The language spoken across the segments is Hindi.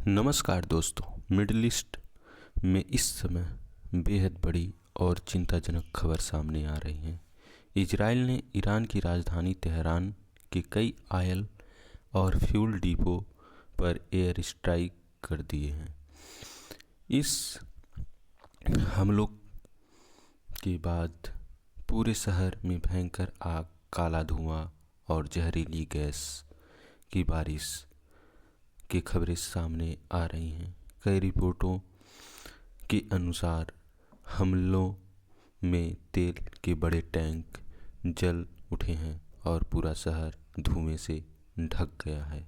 नमस्कार दोस्तों। मिडिल ईस्ट में इस समय बेहद बड़ी और चिंताजनक खबर सामने आ रही है। इजराइल ने ईरान की राजधानी तेहरान के कई ऑयल और फ्यूल डिपो पर एयर स्ट्राइक कर दिए हैं। इस हमलों के बाद पूरे शहर में भयंकर आग, काला धुआं और जहरीली गैस की बारिश की खबरें सामने आ रही हैं। कई रिपोर्टों के अनुसार हमलों में तेल के बड़े टैंक जल उठे हैं और पूरा शहर धुएं से ढक गया है।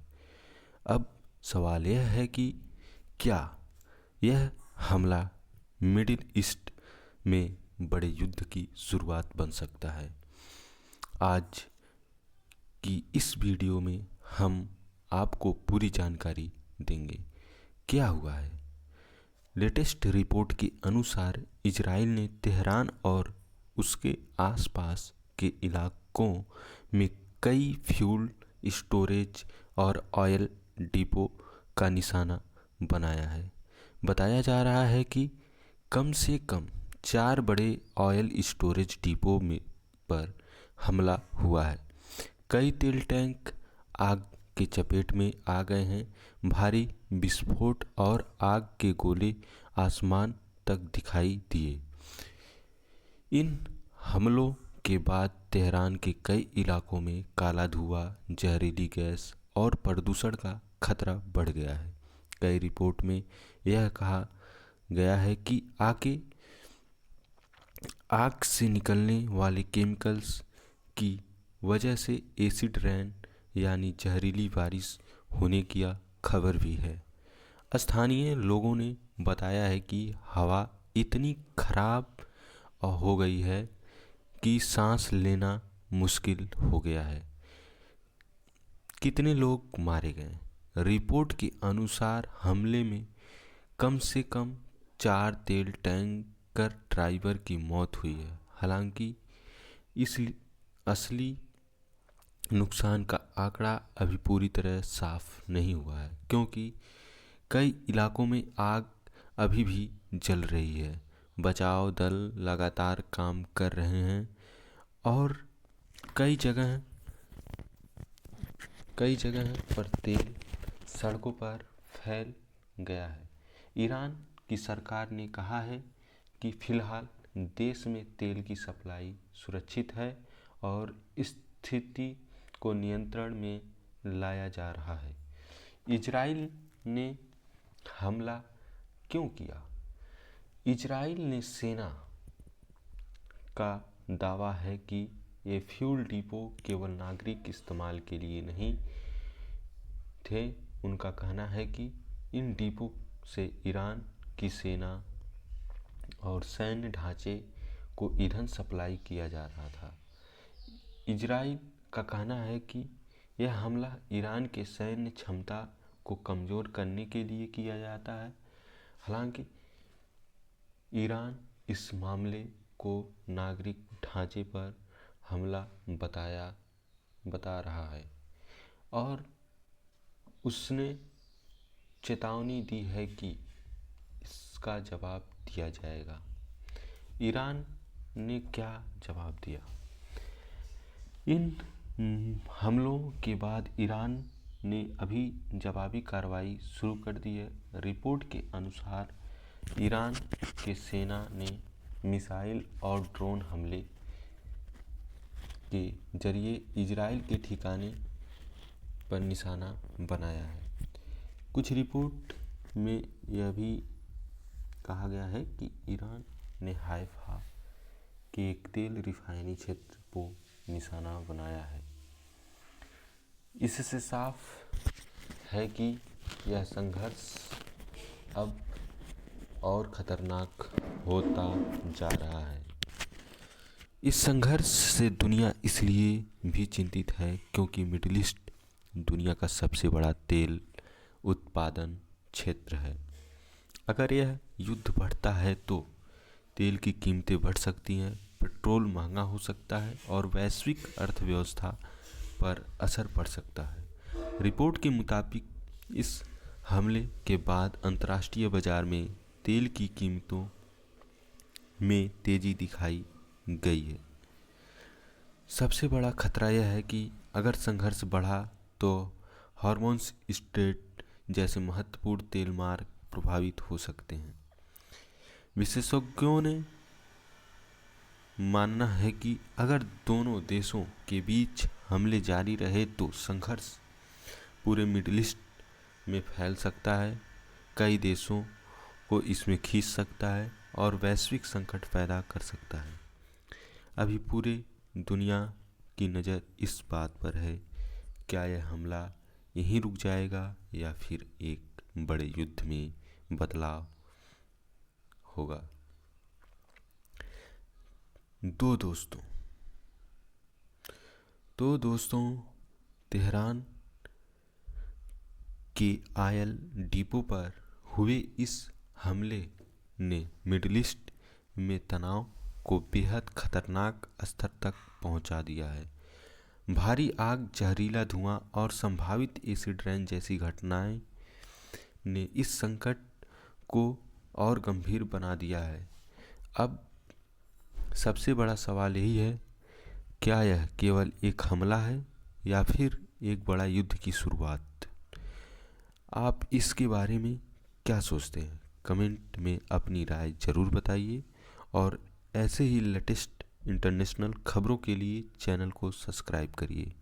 अब सवाल यह है कि क्या यह हमला मिडिल ईस्ट में बड़े युद्ध की शुरुआत बन सकता है। आज की इस वीडियो में हम आपको पूरी जानकारी देंगे। क्या हुआ है? लेटेस्ट रिपोर्ट के अनुसार इजराइल ने तेहरान और उसके आसपास के इलाकों में कई फ्यूल स्टोरेज और ऑयल डिपो का निशाना बनाया है। बताया जा रहा है कि कम से कम 4 बड़े ऑयल स्टोरेज डिपो में पर हमला हुआ है। कई तेल टैंक आग की चपेट में आ गए हैं। भारी विस्फोट और आग के गोले आसमान तक दिखाई दिए। इन हमलों के बाद तेहरान के कई इलाकों में काला धुआं, जहरीली गैस और प्रदूषण का खतरा बढ़ गया है। कई रिपोर्ट में यह कहा गया है कि आग से निकलने वाले केमिकल्स की वजह से एसिड रेन यानी जहरीली बारिश होने की खबर भी है। स्थानीय लोगों ने बताया है कि हवा इतनी खराब हो गई है कि सांस लेना मुश्किल हो गया है। कितने लोग मारे गए? रिपोर्ट के अनुसार हमले में कम से कम 4 तेल टैंकर ड्राइवर की मौत हुई है। हालांकि इस असली नुकसान का आंकड़ा अभी पूरी तरह साफ नहीं हुआ है, क्योंकि कई इलाकों में आग अभी भी जल रही है। बचाव दल लगातार काम कर रहे हैं और कई जगह पर तेल सड़कों पर फैल गया है। ईरान की सरकार ने कहा है कि फिलहाल देश में तेल की सप्लाई सुरक्षित है और स्थिति को नियंत्रण में लाया जा रहा है। इजराइल ने हमला क्यों किया? इजराइल ने सेना का दावा है कि ये फ्यूल डिपो केवल नागरिक इस्तेमाल के लिए नहीं थे। उनका कहना है कि इन डिपो से ईरान की सेना और सैन्य ढांचे को ईंधन सप्लाई किया जा रहा था। इजराइल का कहना है कि यह हमला ईरान के सैन्य क्षमता को कमज़ोर करने के लिए किया जाता है। हालांकि ईरान इस मामले को नागरिक ढांचे पर हमला बता रहा है और उसने चेतावनी दी है कि इसका जवाब दिया जाएगा। ईरान ने क्या जवाब दिया? इन हमलों के बाद ईरान ने अभी जवाबी कार्रवाई शुरू कर दी है। रिपोर्ट के अनुसार ईरान के सेना ने मिसाइल और ड्रोन हमले के जरिए इजराइल के ठिकाने पर निशाना बनाया है। कुछ रिपोर्ट में यह भी कहा गया है कि ईरान ने हाइफा के एक तेल रिफाइनरी क्षेत्र को निशाना बनाया है। इससे साफ है कि यह संघर्ष अब और खतरनाक होता जा रहा है। इस संघर्ष से दुनिया इसलिए भी चिंतित है क्योंकि मिडिल ईस्ट दुनिया का सबसे बड़ा तेल उत्पादन क्षेत्र है। अगर यह युद्ध बढ़ता है तो तेल की कीमतें बढ़ सकती हैं, पेट्रोल महंगा हो सकता है और वैश्विक अर्थव्यवस्था पर असर पड़ सकता है। रिपोर्ट के मुताबिक इस हमले के बाद अंतर्राष्ट्रीय बाजार में तेल की कीमतों में तेजी दिखाई गई है। सबसे बड़ा खतरा यह है कि अगर संघर्ष बढ़ा तो हॉर्मोन्स स्ट्रेट जैसे महत्वपूर्ण तेल मार्ग प्रभावित हो सकते हैं। विशेषज्ञों ने मानना है कि अगर दोनों देशों के बीच हमले जारी रहे तो संघर्ष पूरे मिडिल ईस्ट में फैल सकता है, कई देशों को इसमें खींच सकता है और वैश्विक संकट पैदा कर सकता है। अभी पूरे दुनिया की नज़र इस बात पर है, क्या यह हमला यहीं रुक जाएगा या फिर एक बड़े युद्ध में बदलाव होगा। दोस्तों तेहरान के ऑयल डिपो पर हुए इस हमले ने मिडिल ईस्ट में तनाव को बेहद खतरनाक स्तर तक पहुंचा दिया है। भारी आग, जहरीला धुआं और संभावित एसिड रेन जैसी घटनाएं ने इस संकट को और गंभीर बना दिया है। अब सबसे बड़ा सवाल यही है, क्या यह केवल एक हमला है या फिर एक बड़ा युद्ध की शुरुआत? आप इसके बारे में क्या सोचते हैं? कमेंट में अपनी राय ज़रूर बताइए और ऐसे ही लेटेस्ट इंटरनेशनल खबरों के लिए चैनल को सब्सक्राइब करिए।